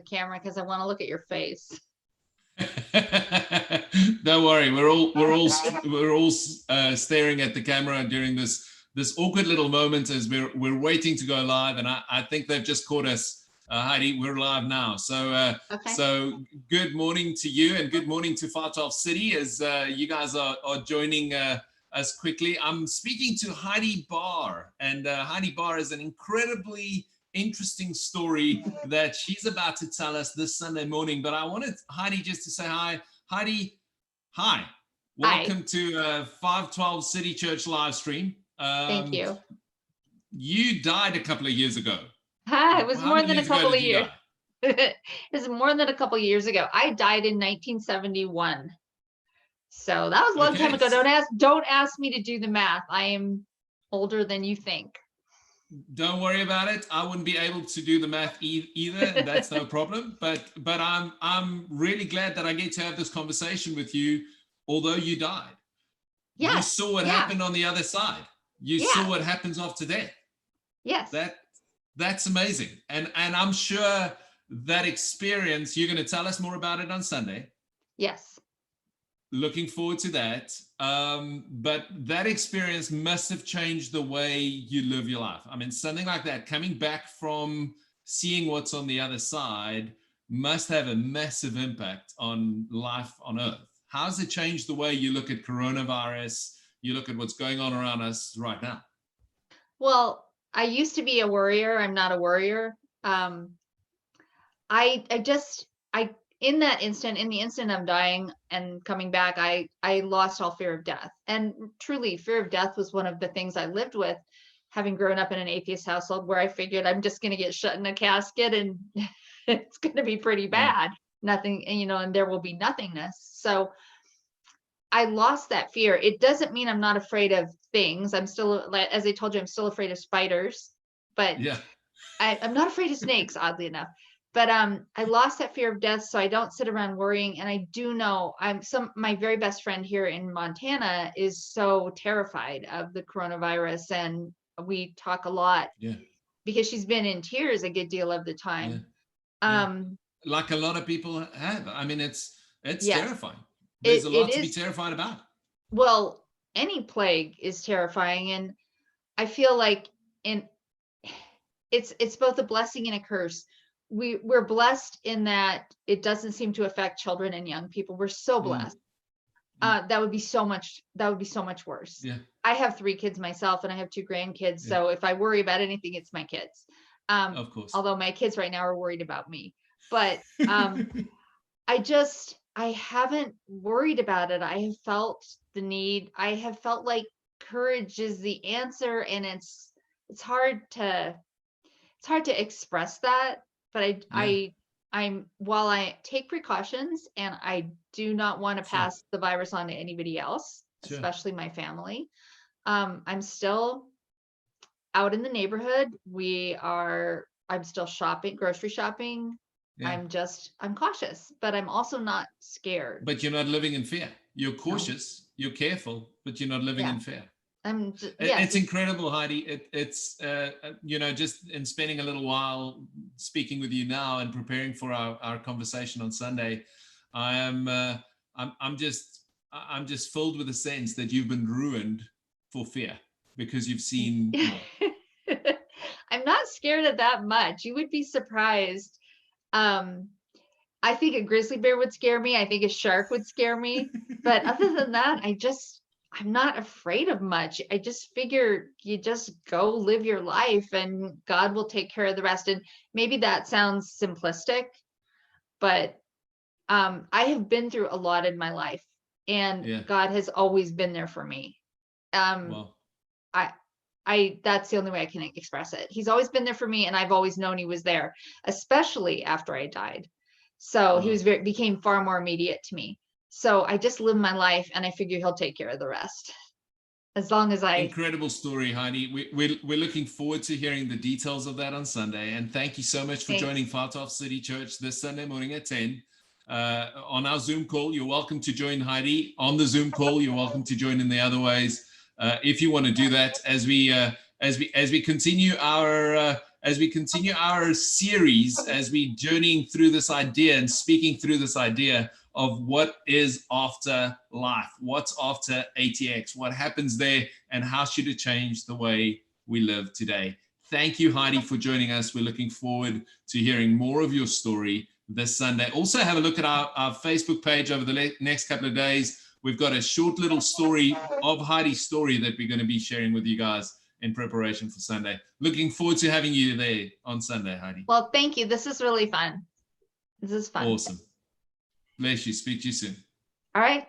camera because I want to look at your face. Don't worry, we're all staring at the camera during this awkward little moment as we're waiting to go live, and I think they've just caught us. Heidi, we're live now. So Okay. so good morning to you, and good morning to 5twelve City as you guys are joining us quickly. I'm speaking to Heidi Barr, and Heidi Barr is an incredibly interesting story that she's about to tell us this Sunday morning. But I wanted Heidi just to say hi. Heidi, hi. Welcome to 5twelve City Church live stream. Thank you. You died a couple of years ago. It was more than a couple of years. It was more than a couple of years ago. I died in 1971. So that was a long time ago. Don't ask me to do the math. I am older than you think. Don't worry about it. I wouldn't be able to do the math either. That's no problem. But I'm really glad that I get to have this conversation with you, although you died. Yes. You saw what happened on the other side. You saw what happens after death. Yes. That's amazing. And I'm sure that experience, you're going to tell us more about it on Sunday. Yes. Looking forward to that. But that experience must have changed the way you live your life. I mean, something like that, coming back from seeing what's on the other side, must have a massive impact on life on Earth. How has it changed the way you look at coronavirus? You look at what's going on around us right now? Well, I used to be a worrier. I'm not a worrier. In the instant of dying and coming back, I lost all fear of death. And truly, fear of death was one of the things I lived with, having grown up in an atheist household where I figured I'm just going to get shut in a casket and it's going to be pretty bad. Nothing, and there will be nothingness. So I lost that fear. It doesn't mean I'm not afraid of things. I'm still, as I told you, I'm still afraid of spiders, but I'm not afraid of snakes, oddly enough. But I lost that fear of death, so I don't sit around worrying. And I do know my very best friend here in Montana is so terrified of the coronavirus, and we talk a lot because she's been in tears a good deal of the time. Like a lot of people have. I mean, it's terrifying. There's a lot to be terrified about. Well, any plague is terrifying, and I feel like it's both a blessing and a curse. We're blessed in that it doesn't seem to affect children and young people. We're so blessed. That would be so much worse. I have 3 kids myself, and I have 2 grandkids. So if I worry about anything, it's my kids. Of course. Although my kids right now are worried about me, but I haven't worried about it. I have felt the need. I have felt like courage is the answer, and it's hard to express that. But while I take precautions and I do not want to pass the virus on to anybody else, especially my family, I'm still out in the neighborhood. I'm still shopping, grocery shopping. I'm cautious, but I'm also not scared. But you're not living in fear. You're cautious, you're careful, but you're not living in fear. It's incredible, Heidi. It's just in spending a little while speaking with you now and preparing for our conversation on Sunday, I'm just filled with a sense that you've been ruined for fear because you've seen more. I'm not scared of that much. You would be surprised. I think a grizzly bear would scare me. I think a shark would scare me. But other than that, I'm not afraid of much. I just figure you just go live your life and God will take care of the rest. And maybe that sounds simplistic, but I have been through a lot in my life, and God has always been there for me. That's the only way I can express it. He's always been there for me, and I've always known he was there, especially after I died. So he became far more immediate to me. So I just live my life, and I figure he'll take care of the rest. As long as Incredible story, Heidi. We're looking forward to hearing the details of that on Sunday. And thank you so much for joining 5twelve City Church this Sunday morning at 10 on our Zoom call. You're welcome to join Heidi on the Zoom call. You're welcome to join in the other ways. If you want to do that, as we as we continue our series, as we journeying through this idea and speaking through this idea of what is after life, what's after ATX, what happens there, and how should it change the way we live today. Thank you, Heidi, for joining us. We're looking forward to hearing more of your story this Sunday. Also, have a look at our Facebook page over the next couple of days. We've got a short little story of Heidi's story that we're going to be sharing with you guys in preparation for Sunday. Looking forward to having you there on Sunday, Heidi. Well, thank you. This is really fun. This is fun. Awesome. Bless you. Speak to you soon. All right.